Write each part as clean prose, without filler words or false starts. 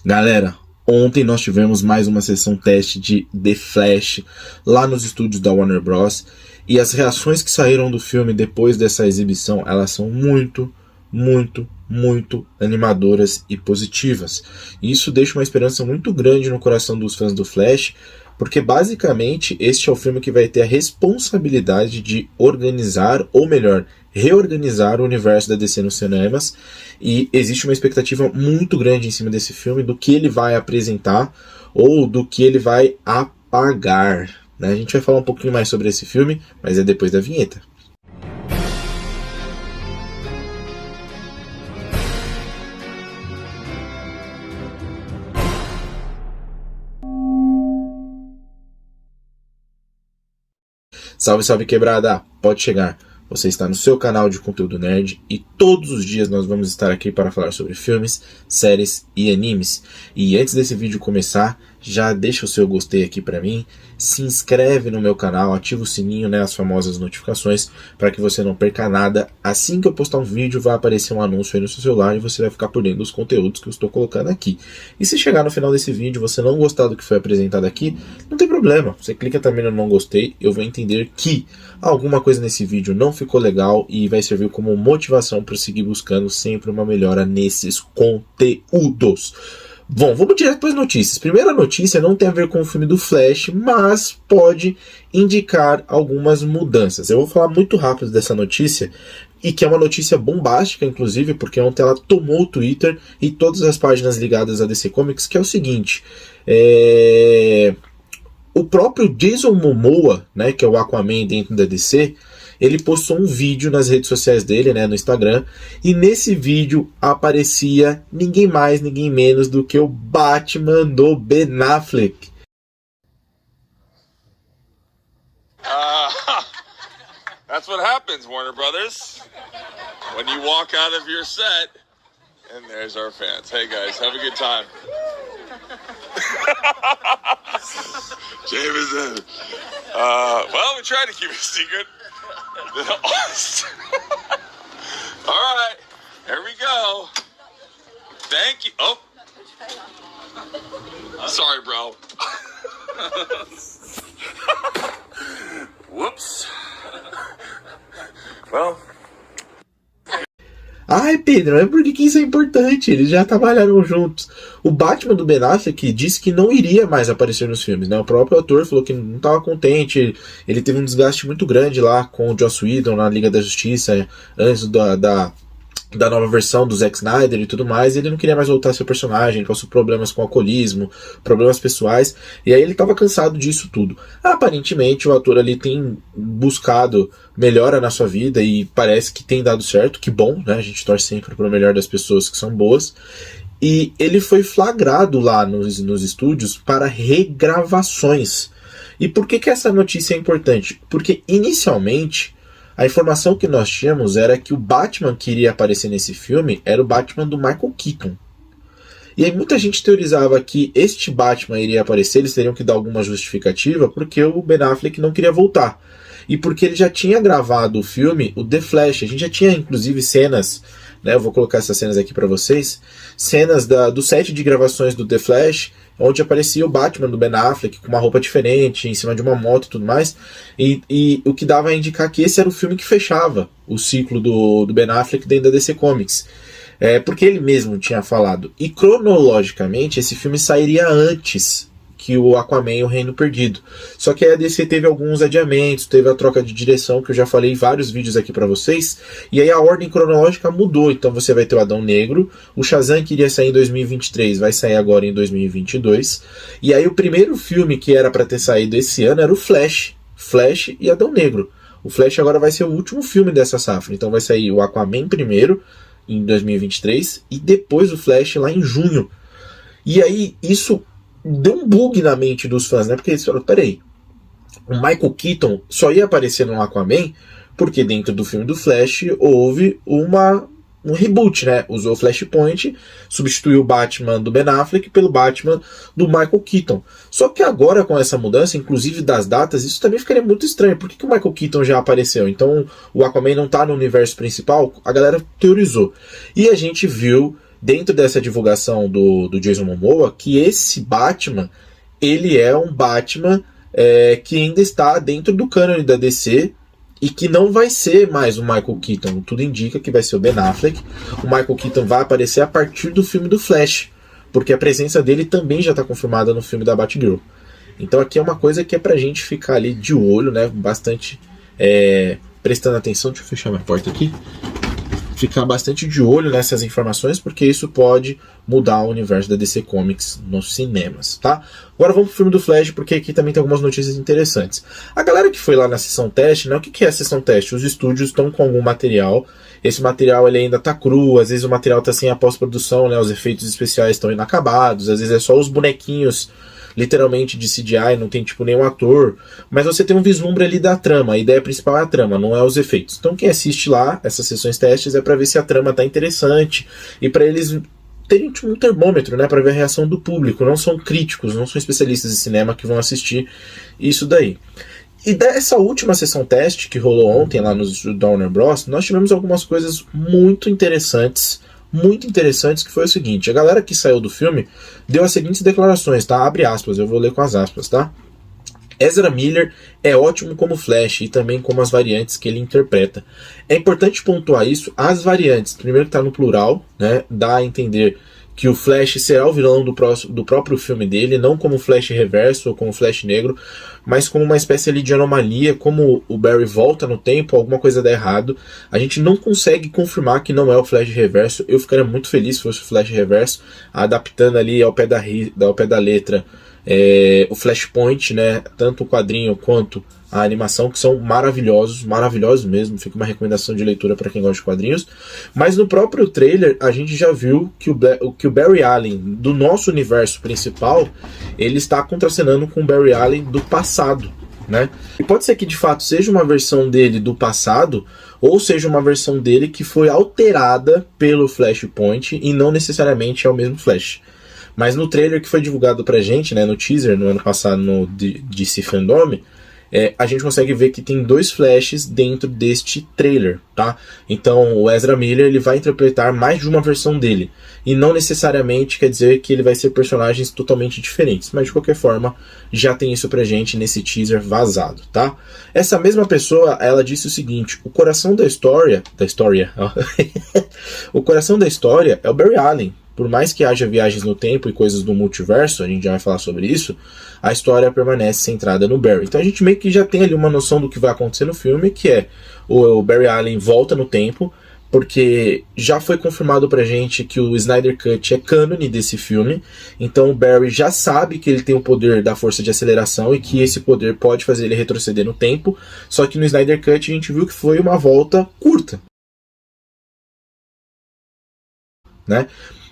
Galera, ontem nós tivemos mais uma sessão teste de The Flash lá nos estúdios da Warner Bros. E as reações que saíram do filme depois dessa exibição, elas são muito animadoras e positivas. E isso deixa uma esperança muito grande no coração dos fãs do Flash, porque basicamente este é o filme que vai ter a responsabilidade de organizar, ou melhor, reorganizar o universo da DC nos cinemas, e existe uma expectativa muito grande em cima desse filme, do que ele vai apresentar ou do que ele vai apagar, né? A gente vai falar um pouquinho mais sobre esse filme, mas é depois da vinheta. Salve, salve quebrada! Pode chegar! Você está no seu canal de conteúdo nerd e todos os dias nós vamos estar aqui para falar sobre filmes, séries e animes. E antes desse vídeo começar, já deixa o seu gostei aqui para mim, se inscreve no meu canal, ativa o sininho, né, as famosas notificações, para que você não perca nada. Assim que eu postar um vídeo, vai aparecer um anúncio aí no seu celular e você vai ficar por dentro dos conteúdos que eu estou colocando aqui. E se chegar no final desse vídeo e você não gostar do que foi apresentado aqui, não tem problema, você clica também no não gostei, eu vou entender que alguma coisa nesse vídeo não ficou legal e vai servir como motivação para seguir buscando sempre uma melhora nesses conteúdos. Bom, vamos direto para as notícias. Primeira notícia não tem a ver com o filme do Flash, mas pode indicar algumas mudanças. Eu vou falar muito rápido dessa notícia, e que é uma notícia bombástica, inclusive, porque ontem ela tomou o Twitter e todas as páginas ligadas a DC Comics, que é o seguinte: o próprio Jason Momoa, né, que é o Aquaman dentro da DC, ele postou um vídeo nas redes sociais dele, né, no Instagram, e nesse vídeo aparecia ninguém mais, ninguém menos do que o Batman do Ben Affleck. That's what happens, Warner Brothers, when you walk out of your set, and there's our fans. Hey guys, have a good time. Jameson. Well, we tried to keep it a secret. All right, here we go. Thank you. Oh, sorry, bro. Whoops. Well. Ai, Pedro, é porque isso é importante, eles já trabalharam juntos. O Batman do Ben Affleck disse que não iria mais aparecer nos filmes, né? O próprio ator falou que não estava contente, ele teve um desgaste muito grande lá com o Joss Whedon na Liga da Justiça, antes da nova versão do Zack Snyder e tudo mais, e ele não queria mais voltar a ser personagem, ele passou problemas com alcoolismo, problemas pessoais, e aí ele estava cansado disso tudo. Aparentemente o ator ali tem buscado melhora na sua vida e parece que tem dado certo, que bom, né? A gente torce sempre para o melhor das pessoas que são boas. E ele foi flagrado lá nos estúdios para regravações. E por que essa notícia é importante? Porque inicialmente a informação que nós tínhamos era que o Batman que iria aparecer nesse filme era o Batman do Michael Keaton. E aí muita gente teorizava que este Batman iria aparecer, eles teriam que dar alguma justificativa, porque o Ben Affleck não queria voltar. E porque ele já tinha gravado o filme, o The Flash. A gente já tinha inclusive cenas, né, eu vou colocar essas cenas aqui para vocês, cenas do set de gravações do The Flash, onde aparecia o Batman do Ben Affleck com uma roupa diferente, em cima de uma moto e tudo mais, e o que dava a indicar que esse era o filme que fechava o ciclo do Ben Affleck dentro da DC Comics. Porque ele mesmo tinha falado. E cronologicamente esse filme sairia antes que o Aquaman e o Reino Perdido. Só que a DC teve alguns adiamentos, teve a troca de direção, que eu já falei em vários vídeos aqui pra vocês, e aí a ordem cronológica mudou. Então você vai ter o Adão Negro, o Shazam que iria sair em 2023 vai sair agora em 2022, e aí o primeiro filme que era pra ter saído esse ano era o Flash e Adão Negro. O Flash agora vai ser o último filme dessa safra, então vai sair o Aquaman primeiro, em 2023, e depois o Flash lá em junho. E aí isso deu um bug na mente dos fãs, né? Porque eles falaram, peraí, o Michael Keaton só ia aparecer no Aquaman porque dentro do filme do Flash houve um reboot, né? Usou o Flashpoint, substituiu o Batman do Ben Affleck pelo Batman do Michael Keaton. Só que agora com essa mudança, inclusive das datas, isso também ficaria muito estranho. Por que o Michael Keaton já apareceu? Então o Aquaman não tá no universo principal? A galera teorizou. E a gente viu dentro dessa divulgação do Jason Momoa, que esse Batman, ele é um Batman que ainda está dentro do cânone da DC e que não vai ser mais o Michael Keaton. Tudo indica que vai ser o Ben Affleck. O Michael Keaton vai aparecer a partir do filme do Flash, porque a presença dele também já está confirmada no filme da Batgirl. Então aqui é uma coisa que é pra gente ficar ali de olho, né, bastante prestando atenção. Deixa eu fechar minha porta aqui. Ficar bastante de olho nessas informações, porque isso pode mudar o universo da DC Comics nos cinemas, tá? Agora vamos pro filme do Flash, porque aqui também tem algumas notícias interessantes. A galera que foi lá na sessão teste, né? O que é a sessão teste? Os estúdios estão com algum material, esse material ele ainda tá cru, às vezes o material tá sem a pós-produção, né? Os efeitos especiais estão inacabados, às vezes é só os bonequinhos literalmente de CGI, não tem tipo nenhum ator, mas você tem um vislumbre ali da trama. A ideia principal é a trama, não é os efeitos. Então quem assiste lá essas sessões testes é para ver se a trama tá interessante e para eles terem tipo um termômetro, né, para ver a reação do público. Não são críticos, não são especialistas de cinema que vão assistir isso daí. E dessa última sessão teste que rolou ontem lá no estúdio da Warner Bros, nós tivemos algumas coisas muito interessantes, que foi o seguinte: a galera que saiu do filme deu as seguintes declarações, tá? Abre aspas, eu vou ler com as aspas, tá? Ezra Miller é ótimo como Flash e também como as variantes que ele interpreta. É importante pontuar isso, as variantes, primeiro que tá no plural, né? Dá a entender que o Flash será o vilão do próprio filme dele, não como Flash reverso ou como Flash negro, mas como uma espécie ali de anomalia, como o Barry volta no tempo, alguma coisa dá errado. A gente não consegue confirmar que não é o Flash reverso. Eu ficaria muito feliz se fosse o Flash reverso, adaptando ali ao pé da letra o Flashpoint, né? Tanto o quadrinho quanto a animação, que são maravilhosos mesmo. Fica uma recomendação de leitura para quem gosta de quadrinhos. Mas no próprio trailer a gente já viu que o Barry Allen do nosso universo principal, ele está contracenando com o Barry Allen do passado, né? E pode ser que de fato seja uma versão dele do passado, ou seja uma versão dele que foi alterada pelo Flashpoint e não necessariamente é o mesmo Flash. Mas no trailer que foi divulgado pra gente, né, no teaser no ano passado no DC Fandom, a gente consegue ver que tem 2 Flashes dentro deste trailer, tá? Então o Ezra Miller ele vai interpretar mais de uma versão dele, e não necessariamente quer dizer que ele vai ser personagens totalmente diferentes, mas de qualquer forma já tem isso pra gente nesse teaser vazado, tá? Essa mesma pessoa, ela disse o seguinte: o coração da história o coração da história é o Barry Allen. Por mais que haja viagens no tempo e coisas do multiverso, a gente já vai falar sobre isso, a história permanece centrada no Barry. Então a gente meio que já tem ali uma noção do que vai acontecer no filme, que é o Barry Allen volta no tempo, porque já foi confirmado pra gente que o Snyder Cut é cânone desse filme, então o Barry já sabe que ele tem o poder da força de aceleração e que esse poder pode fazer ele retroceder no tempo, só que no Snyder Cut a gente viu que foi uma volta curta, né?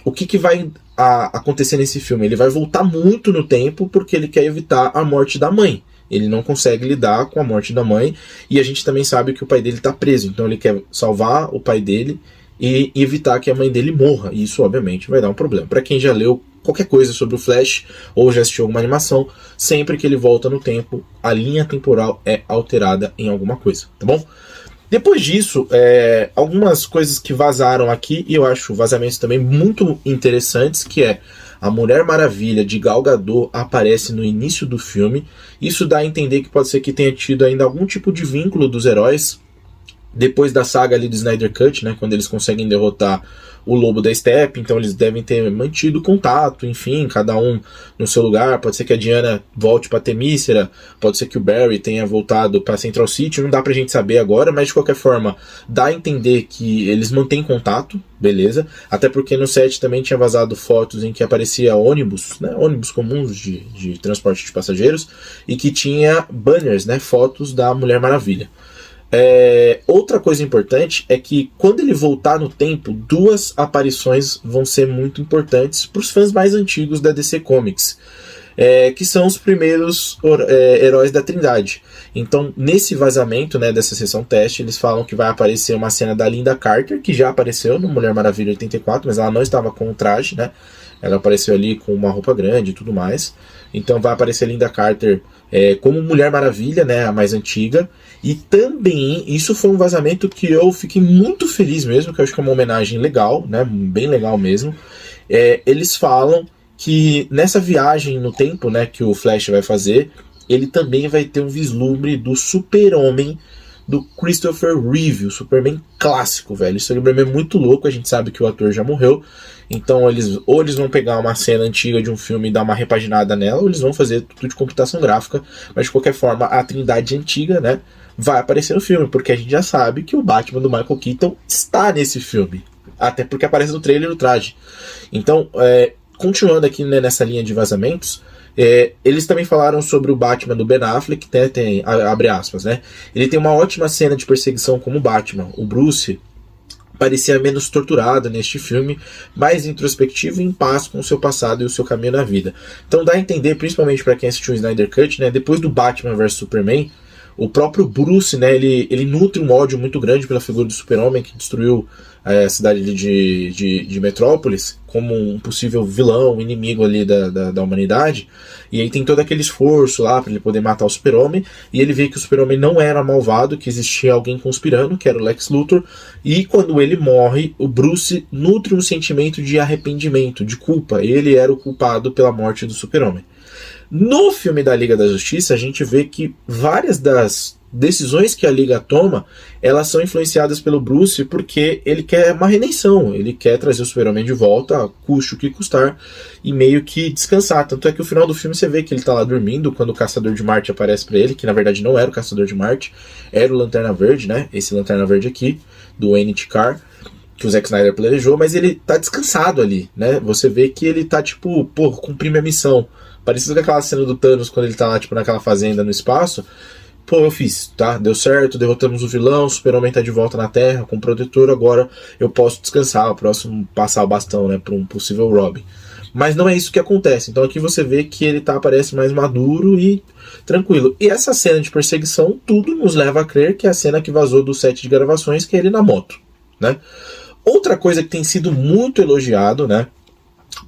O que vai acontecer nesse filme? Ele vai voltar muito no tempo porque ele quer evitar a morte da mãe. Ele não consegue lidar com a morte da mãe, e a gente também sabe que o pai dele está preso, então ele quer salvar o pai dele e evitar que a mãe dele morra, e isso obviamente vai dar um problema. Para quem já leu qualquer coisa sobre o Flash ou já assistiu alguma animação, sempre que ele volta no tempo, a linha temporal é alterada em alguma coisa, tá bom? Depois disso, algumas coisas que vazaram aqui, e eu acho vazamentos também muito interessantes, que é a Mulher Maravilha de Gal Gadot aparece no início do filme. Isso dá a entender que pode ser que tenha tido ainda algum tipo de vínculo dos heróis depois da saga ali do Snyder Cut, né, quando eles conseguem derrotar o Lobo da Steppe, então eles devem ter mantido contato, enfim, cada um no seu lugar. Pode ser que a Diana volte para Temícera, pode ser que o Barry tenha voltado para Central City, não dá pra gente saber agora, mas de qualquer forma dá a entender que eles mantêm contato, beleza? Até porque no set também tinha vazado fotos em que aparecia ônibus, né, ônibus comuns de transporte de passageiros, e que tinha banners, né, fotos da Mulher Maravilha. Outra coisa importante é que quando ele voltar no tempo, 2 aparições vão ser muito importantes para os fãs mais antigos da DC Comics, que são os primeiros heróis da Trindade. Então, nesse vazamento, né, dessa sessão teste, eles falam que vai aparecer uma cena da Linda Carter, que já apareceu no Mulher Maravilha 84, mas ela não estava com o traje, né? Ela apareceu ali com uma roupa grande e tudo mais. Então vai aparecer a Linda Carter como Mulher Maravilha, né, a mais antiga. E também, isso foi um vazamento que eu fiquei muito feliz mesmo, que eu acho que é uma homenagem legal, né, bem legal mesmo. Eles falam que nessa viagem no tempo, né, que o Flash vai fazer, ele também vai ter um vislumbre do Super-Homem do Christopher Reeve, o Superman clássico, velho. Isso é muito louco, a gente sabe que o ator já morreu, então eles vão pegar uma cena antiga de um filme e dar uma repaginada nela, ou eles vão fazer tudo de computação gráfica, mas de qualquer forma a trindade antiga, né, vai aparecer no filme, porque a gente já sabe que o Batman do Michael Keaton está nesse filme, até porque aparece no trailer o traje. Então, continuando aqui, né, nessa linha de vazamentos, eles também falaram sobre o Batman do Ben Affleck, né, abre aspas, né? Ele tem uma ótima cena de perseguição como Batman. O Bruce parecia menos torturado neste filme, mais introspectivo e em paz com o seu passado e o seu caminho na vida. Então dá a entender, principalmente para quem assistiu o Snyder Cut, né, depois do Batman vs Superman, o próprio Bruce, né, ele nutre um ódio muito grande pela figura do Super-Homem que destruiu a cidade de Metrópolis como um possível vilão, inimigo ali da humanidade. E aí tem todo aquele esforço lá para ele poder matar o Super-Homem, e ele vê que o Super-Homem não era malvado, que existia alguém conspirando, que era o Lex Luthor, e quando ele morre, o Bruce nutre um sentimento de arrependimento, de culpa. Ele era o culpado pela morte do Super-Homem. No filme da Liga da Justiça, a gente vê que várias das decisões que a Liga toma, elas são influenciadas pelo Bruce porque ele quer uma redenção, ele quer trazer o Super-Homem de volta, custe o que custar, e meio que descansar. Tanto é que no final do filme você vê que ele tá lá dormindo quando o Caçador de Marte aparece pra ele, que na verdade não era o Caçador de Marte, era o Lanterna Verde, né? Esse Lanterna Verde aqui, do N.T. Carr, que o Zack Snyder planejou, mas ele tá descansado ali, né? Você vê que ele tá tipo, pô, cumpri minha missão. Parecido com aquela cena do Thanos quando ele tá lá, tipo, naquela fazenda no espaço. Pô, eu fiz, tá? Deu certo, derrotamos o vilão, o Super-Homem tá de volta na Terra com o protetor, agora eu posso descansar, o próximo passar o bastão, né, pra um possível Robin. Mas não é isso que acontece. Então aqui você vê que ele parece mais maduro e tranquilo. E essa cena de perseguição, tudo nos leva a crer que é a cena que vazou do set de gravações, que é ele na moto, né? Outra coisa que tem sido muito elogiado, né?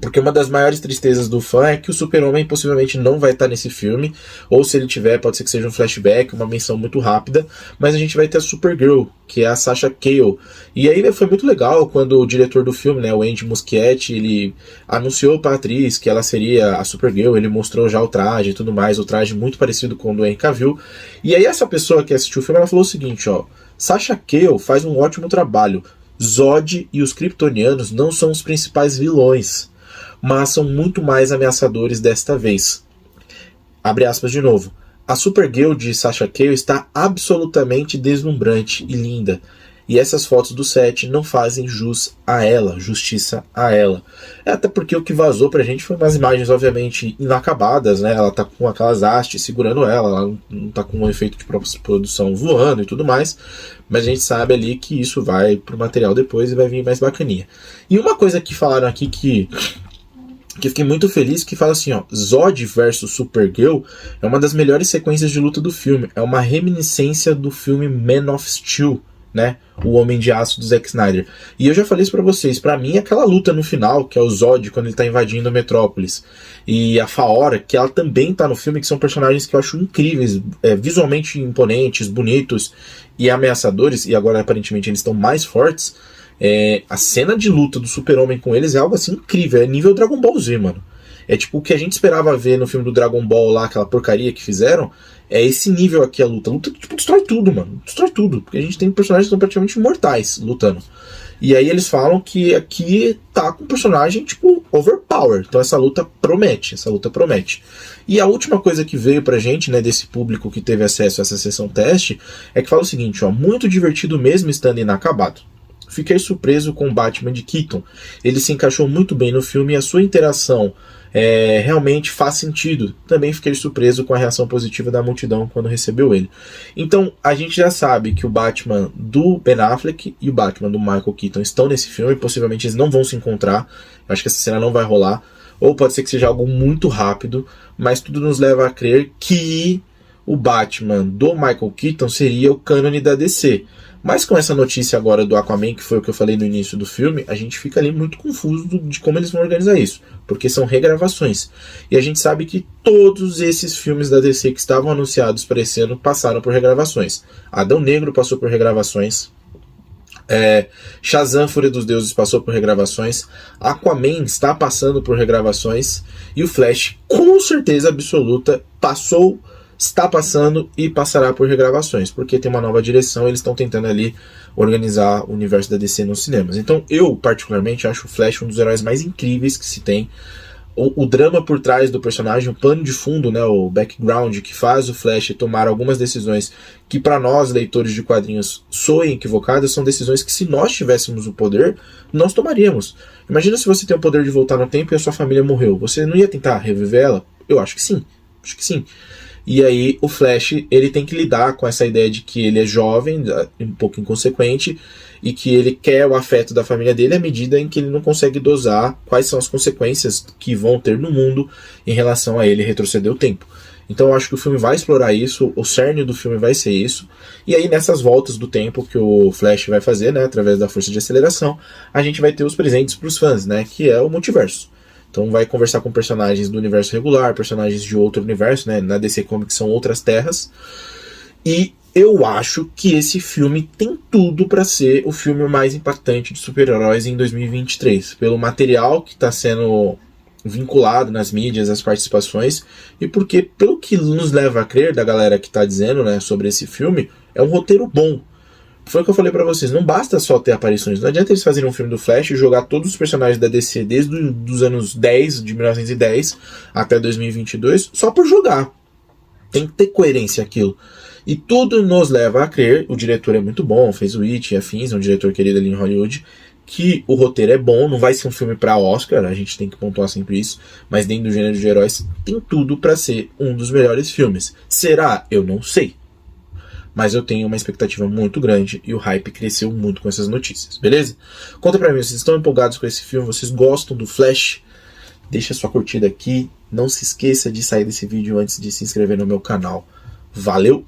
Porque uma das maiores tristezas do fã é que o Super-Homem possivelmente não vai estar nesse filme, ou se ele tiver, pode ser que seja um flashback, uma menção muito rápida, mas a gente vai ter a Supergirl, que é a Sasha Calle. E aí foi muito legal quando o diretor do filme, né, o Andy Muschietti, ele anunciou para a atriz que ela seria a Supergirl, ele mostrou já o traje e tudo mais, o traje muito parecido com o do Henry Cavill. E aí essa pessoa que assistiu o filme, ela falou o seguinte, ó, Sasha Calle faz um ótimo trabalho. Zod e os Kryptonianos não são os principais vilões, mas são muito mais ameaçadores desta vez. Abre aspas de novo. A Supergirl de Sasha Calle está absolutamente deslumbrante e linda. E essas fotos do set não fazem justiça a ela. Até porque o que vazou pra gente foi umas imagens, obviamente, inacabadas, né? Ela tá com aquelas hastes segurando ela não tá com um efeito de produção voando e tudo mais. Mas a gente sabe ali que isso vai pro material depois e vai vir mais bacaninha. E uma coisa que falaram aqui que eu fiquei muito feliz, que fala assim, ó, Zod versus Supergirl é uma das melhores sequências de luta do filme. É uma reminiscência do filme Man of Steel, né? O Homem de Aço do Zack Snyder. E eu já falei isso pra vocês, pra mim aquela luta no final, que é o Zod quando ele tá invadindo a Metrópolis, e a Faora, que ela também tá no filme, que são personagens que eu acho incríveis, visualmente imponentes, bonitos e ameaçadores, e agora aparentemente eles estão mais fortes. A cena de luta do Super-Homem com eles é algo assim incrível, é nível Dragon Ball Z, mano. É tipo o que a gente esperava ver no filme do Dragon Ball lá, aquela porcaria que fizeram, é esse nível aqui a luta. A luta tipo, destrói tudo, mano. Destrói tudo. Porque a gente tem personagens que são praticamente imortais lutando. E aí eles falam que aqui tá com um personagem, tipo, overpower. Então essa luta promete. E a última coisa que veio pra gente, né, desse público que teve acesso a essa sessão teste, é que fala o seguinte, ó, muito divertido mesmo estando inacabado. Fiquei surpreso com o Batman de Keaton. Ele se encaixou muito bem no filme e a sua interação realmente faz sentido. Também fiquei surpreso com a reação positiva da multidão quando recebeu ele. Então, a gente já sabe que o Batman do Ben Affleck e o Batman do Michael Keaton estão nesse filme. Possivelmente eles não vão se encontrar. Eu acho que essa cena não vai rolar. Ou pode ser que seja algo muito rápido. Mas tudo nos leva a crer que o Batman do Michael Keaton seria o cânone da DC. Mas com essa notícia agora do Aquaman, que foi o que eu falei no início do filme, a gente fica ali muito confuso de como eles vão organizar isso, porque são regravações. E a gente sabe que todos esses filmes da DC que estavam anunciados para esse ano passaram por regravações. Adão Negro passou por regravações, Shazam, Fúria dos Deuses passou por regravações, Aquaman está passando por regravações, e o Flash, com certeza absoluta, passou, está passando e passará por regravações, porque tem uma nova direção, eles estão tentando ali organizar o universo da DC nos cinemas. Então eu particularmente acho o Flash um dos heróis mais incríveis que se tem. O drama por trás do personagem, o plano de fundo, né, o background que faz o Flash tomar algumas decisões que para nós, leitores de quadrinhos, soem equivocadas, são decisões que se nós tivéssemos o poder, nós tomaríamos. Imagina se você tem o poder de voltar no tempo e a sua família morreu. Você não ia tentar reviver ela? Eu acho que sim. Acho que sim. E aí o Flash, ele tem que lidar com essa ideia de que ele é jovem, um pouco inconsequente, e que ele quer o afeto da família dele à medida em que ele não consegue dosar quais são as consequências que vão ter no mundo em relação a ele retroceder o tempo. Então eu acho que o filme vai explorar isso, o cerne do filme vai ser isso, e aí nessas voltas do tempo que o Flash vai fazer, né, através da força de aceleração, a gente vai ter os presentes para os fãs, né, que é o multiverso. Então vai conversar com personagens do universo regular, personagens de outro universo, né, na DC Comics são outras terras, e eu acho que esse filme tem tudo para ser o filme mais impactante de super-heróis em 2023, pelo material que está sendo vinculado nas mídias, as participações, e porque, pelo que nos leva a crer da galera que está dizendo, né, sobre esse filme, é um roteiro bom. Foi o que eu falei pra vocês, não basta só ter aparições, não adianta eles fazerem um filme do Flash e jogar todos os personagens da DC desde os anos 10, de 1910 até 2022, só por jogar. Tem que ter coerência aquilo. E tudo nos leva a crer, o diretor é muito bom, fez o It e afins, é um diretor querido ali em Hollywood, que o roteiro é bom, não vai ser um filme pra Oscar, a gente tem que pontuar sempre isso, mas dentro do gênero de heróis tem tudo pra ser um dos melhores filmes. Será? Eu não sei. Mas eu tenho uma expectativa muito grande e o hype cresceu muito com essas notícias, beleza? Conta pra mim, vocês estão empolgados com esse filme? Vocês gostam do Flash? Deixa sua curtida aqui, não se esqueça de sair desse vídeo antes de se inscrever no meu canal. Valeu!